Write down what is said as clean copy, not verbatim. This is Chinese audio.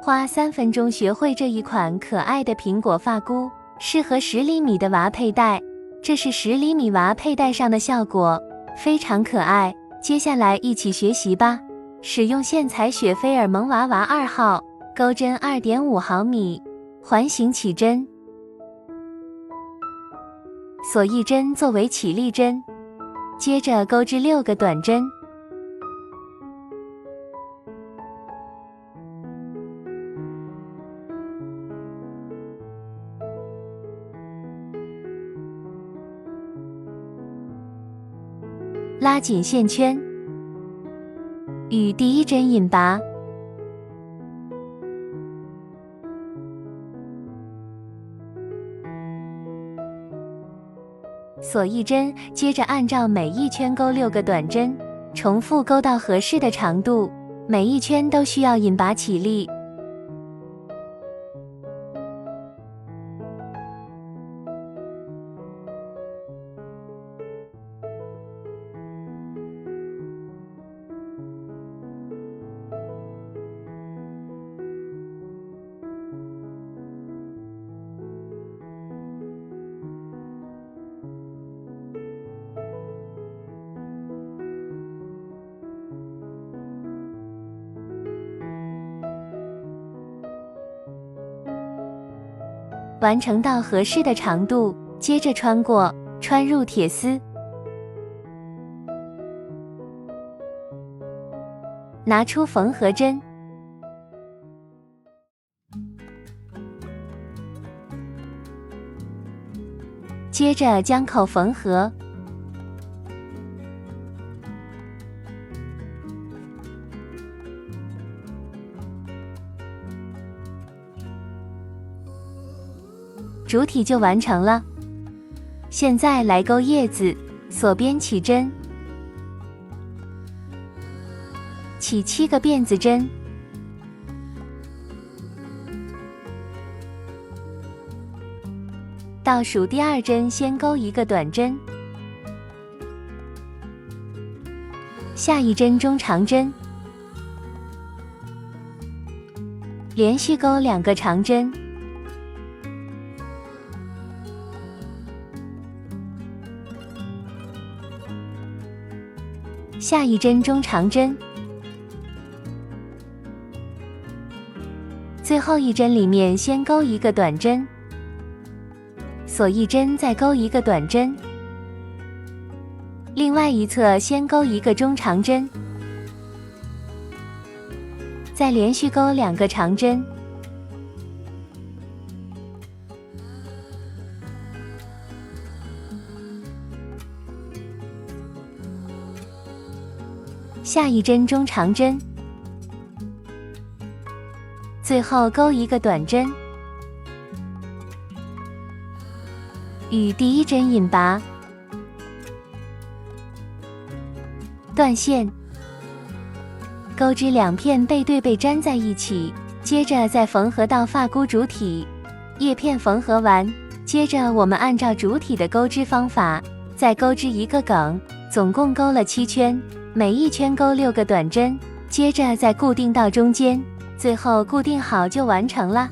花3分钟学会这一款可爱的苹果发箍，适合10厘米的娃佩戴。这是10厘米娃佩戴上的效果，非常可爱。接下来一起学习吧。使用线材雪菲尔萌娃娃2号，钩针 2.5 毫米，环形起针，锁一针作为起立针，接着钩织6个短针。拉紧线圈，与第一针引拔，锁一针，接着按照每一圈钩6个短针，重复钩到合适的长度，每一圈都需要引拔起立。完成到合适的长度，接着穿入铁丝，拿出缝合针，接着将口缝合，主体就完成了。现在来钩叶子，锁边起针，起7个辫子针，倒数第2针先钩1个短针，下一针中长针，连续钩2个长针，下一针中长针，最后一针里面先钩1个短针，锁一针再钩1个短针，另外一侧先钩1个中长针，再连续钩2个长针，下一针中长针，最后钩1个短针，与第一针引拔，断线，钩织2片背对背粘在一起，接着再缝合到发箍主体，叶片缝合完，接着我们按照主体的钩织方法，再钩织1个梗，总共钩了7圈。每一圈钩6个短针，接着再固定到中间，最后固定好就完成了。